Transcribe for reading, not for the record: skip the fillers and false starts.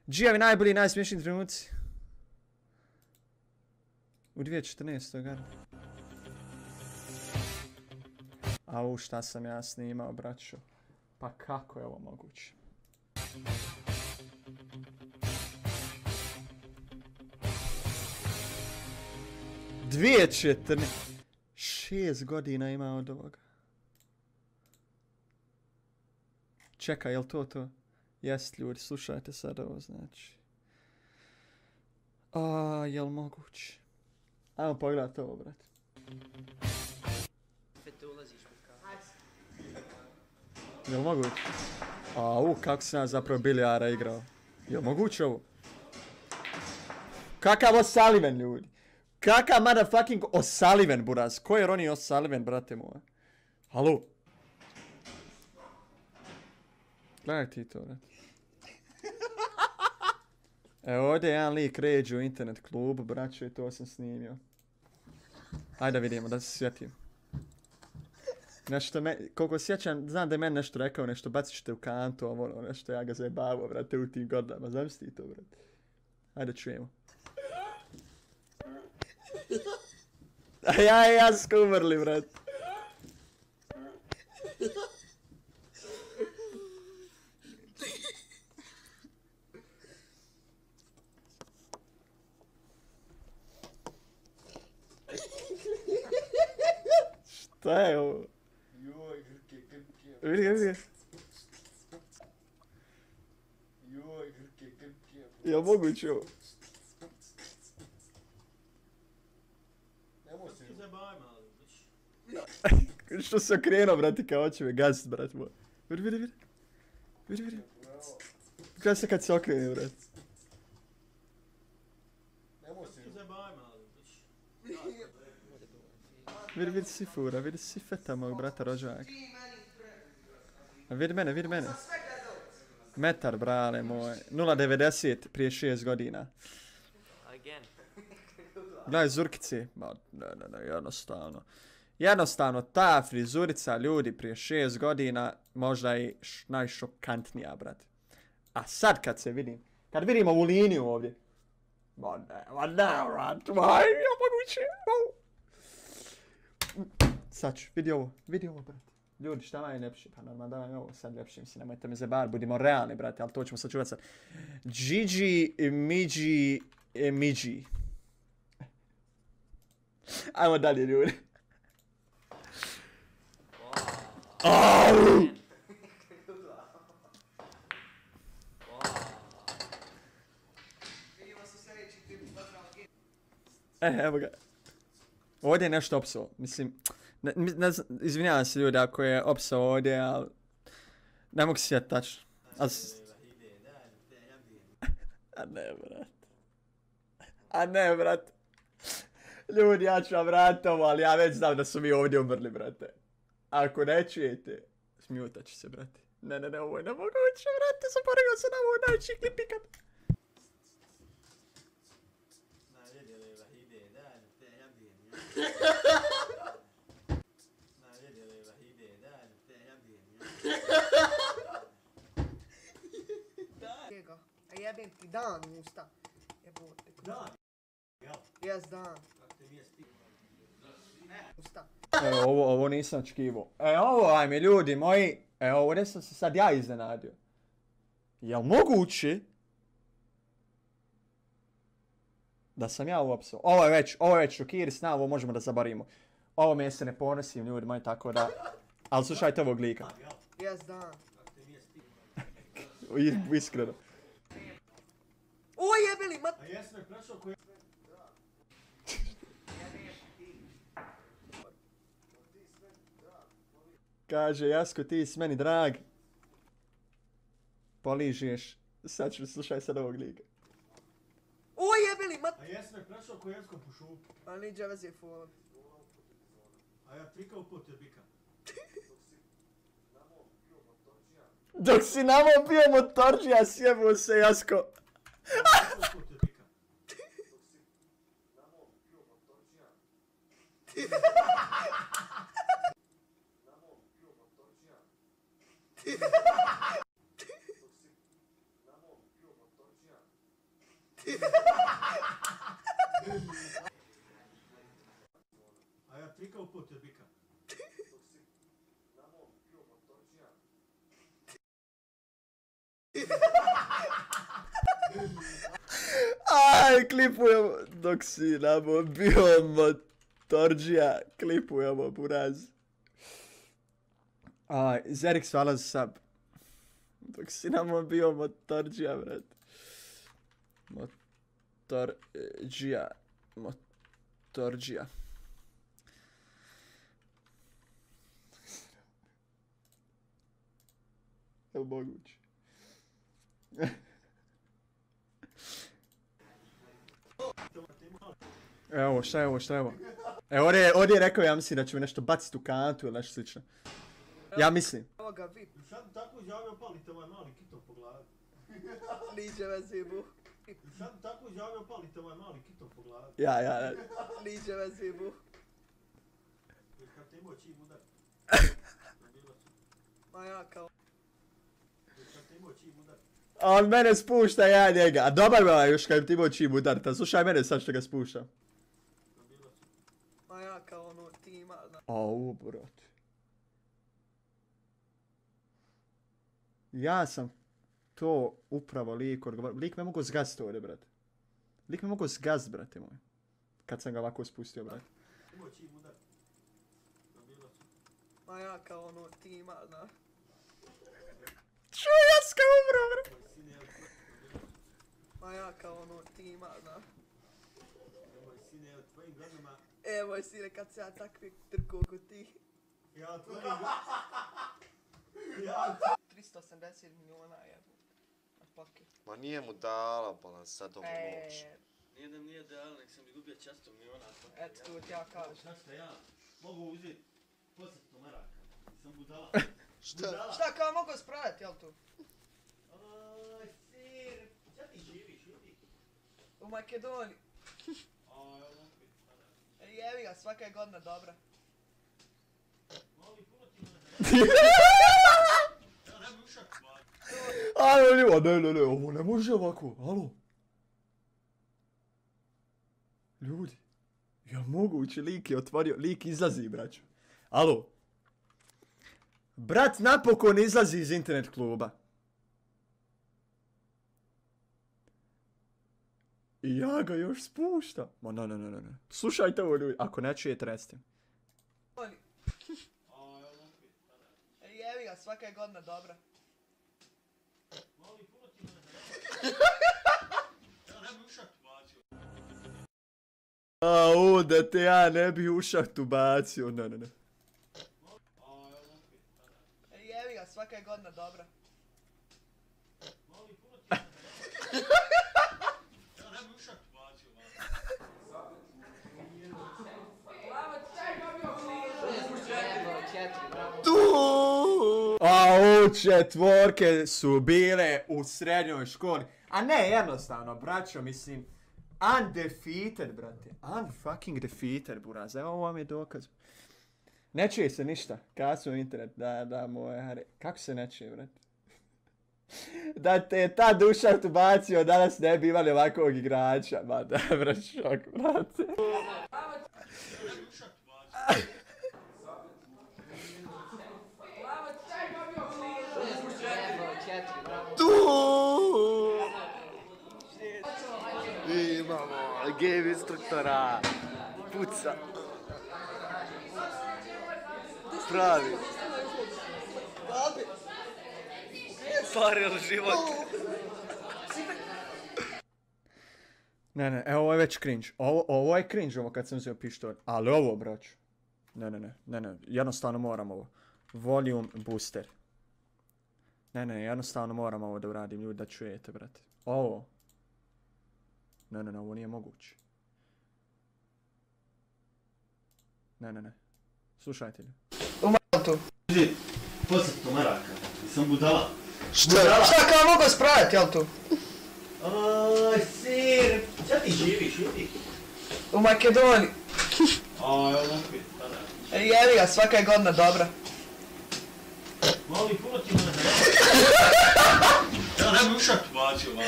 Džijavi najbolji i najsmiješniji trenuci. U 2014. gara. Au, šta sam ja snimao, braćo. Pa kako je ovo moguće? Dvije 6 godina ima od ovoga. Čekaj, jel to? Jest, ljudi, slušajte sad ovo, znači. Jel moguće? Ajmo pogledati ovo, brate. Jel moguće? Kako sam ja zapravo bilijara igrao. Jel moguće ovo? Kakav O'Sullivan, ljudi? Kakav motherfucking O'Sullivan, buraz? Ko je Ronnie O'Sullivan, brate moja? Halo? Gledaj ti to, brate. Evo ovdje jedan lik ređe u internet klubu, braćo, i to sam snimio. Ajde da vidimo, da se sjetim. Nešto koliko sjećam, znam da je meni nešto rekao, nešto bacit ćete u kantu, ono, nešto ja ga zajebavao, brate, u tim godinama. Zamisli to, brate. Ajde čujemo. A ja smo umrli, brate. Šta je ovo? Joj, grke. Vidi. Joj, grke. Jel moguće ovo? Nemoj se. Što se okrenuo, brati, kao hoće me gazit, brat moj. Vidi. Gledaj se kad se okrene, brat. Nemoj se. Vidi si fura, vidi si feta mog brata rođaka. Vidi mene. Metar, brale moj. 0,90 prije 6 godina. Gledaj zurkice. Ne, jednostavno. Jednostavno, ta frizurica, ljudi, prije 6 godina, možda i najšokantnija, brate. A sad kad se vidim, kad vidim ovu liniju ovdje. Ma ne, brate, ja moguće. Sad ću, vidi ovo, brate. Ljudi, šta vam je ljepši? Pa normalno da vam je ovo sad ljepši, mislim, nemojte me zabar, budimo realni, brate, ali to ćemo sačuvati sad. Gigi, Miji. Ajmo dalje, ljudi. Evo ga. Ovdje je nešto opsao, mislim, izvinjavam se ljudi ako je opsao ovdje, ali ne mogu se sjeti tačno. A ne, brat. Ljudi, ja ću vam vratiti ovo, ali ja već znam da su mi ovdje umrli, brate. Ako ne čujete, smjutat ću se, brate. Ne, ovo je nemoguće, brate, zaboravio sam na ovo najčih klipikat. A jebem ti dan u usta. Jebote. Dan? Jes dan. Usta. Evo, ovo nisam očekivao. Ovo, ajme, ljudi moji. Ovdje sam se sad ja iznenadio. Jel moguće da sam ja uopsao? Ovo je već šokiri sna, ovo možemo da zabarimo. Ovo me se ne ponosim, ljudi moji, tako da... Ali slušajte ovog lika. Jes dan. Iskreno. O jebeli, mat... A jesam je prešao koji... Kaže, Jasko, ti si meni drag. Poližeš. Sad ću slušaj sad ovog lika. O jebeli, mat... A jesam je prešao koji jeskom po šupu. A niđe veze ful. A ja trikao pot je bika. Dok si namo bio motorđija, sjebo se, Jasko. A ja tvikao po te bika. Aj, klipujemo dok si namo bio motorđija. Klipujemo, buraz. Aj, Zerix, hvala za sub. Dok si namo bio motorđija, brat. Motorđija. Motorđija. Je li moguće? Evo, šta je ovo, šta je ovo? Evo, ovdje je rekao, ja mislim da će mi nešto baciti u kantu ili nešto slično. Ja mislim. Evo ga vi, Sad tako izjavio palite ovaj mali kitov po glavi. niđe me zibu. Sad tako izjavio palite ovaj mali kitov po glavi. Ja. Niđe me zibu. Jer kad te imao čim udar. Ma ja kao... Jer kad te imao čim udar. A on mene spušta, ja njega. A dobar me ovaj još kad ti imao čim udarta. Slušaj mene sad što ga spušta. Ma ja kao ono tima, znaš. Au, brate. Ja sam to upravo lik odgovorio. Lik me mogu zgaziti ovdje, brate. Lik me mogu zgaziti, brate moj. Kad sam ga ovako spustio, brate. Imao čim udar. Ma ja kao ono tima, znaš. Čuj, ja sam umro, brate. Ma ja kao ono tima, znaš. Moj sine, evo tvojim godinama. Evo sine, kad se ja takvi trku oko ti. Ja tvojim Ja 380 milijuna jebu. Na paket. Ma nije mu dala pa nas sad ovo moć. Nije da mi nije dal, nek sam izgubio 400 milijuna. Eto tu ti ja kažem. Znaš šta ja mogu uzeti 800 maraka. Sam budala. Šta? Šta kao mogu spraviti, jel tu? Aj, sir, šta ti živiš, ljudi? U Makedoniji. Aj, opet, sada. Jevi ga, svaka je godina dobra. Mali, puno ti me ja ne bi ušak, ba. Alo, ne, ovo ne može ovako, alo. Ljudi, ja moguće, lik je otvorio, lik izlazi, braću. Alo. Brat napokon izlazi iz internet kluba. I ja ga još spuštam. Ma ne. Slušajte ovo, ljudi, ako ne čujete, recite. Oni. Aj, opet, sada. Jevi ga, svaka je godina dobra. Mali, puno ti me ja ne bi ušak bacio. A, da te ja ne bi u šahtu bacio, ne. Aj, opet, sada. Jevi ga, svaka je godina dobra. Mali, puno ti me ja ne bi ušak bacio, ba. A u četvorke su bile u srednjoj školi. A ne, jednostavno, braćo, mislim, undefeated, brate. Unfucking defeated, buraz. Evo vam je dokaz. Ne čuje se ništa. Kasu internet, da, moje hare. Kako se ne čuje, brate? Da te je ta duša tu bacio, danas ne bi imali ovakvog igrača. Ma da, brat, šok, brate. Imamo game instruktora. Puca. Pravi. Stvaril život. Ne, evo ovo je već cringe. Ovo je cringe, ovo kad sam uzeo pištolj. Ali ovo, braću. Ne, jednostavno moram ovo. Volume booster. Ne, jednostavno moram ovo da uradim, ljudi, da čujete, brate. Ovo. Ne, ovo nije moguće. Ne. Slušajte li. Tu. Uzeti 800 maraka. Sam budala. Šta kao mogu spraviti, jel tu? Aj, sir, šta ti živiš, ljudi? U Makedoniji. Aj, opet, sada. Jevi ga, svaka je godina dobra. Mali, puno ti me ja ne bi ušak bacio, ba.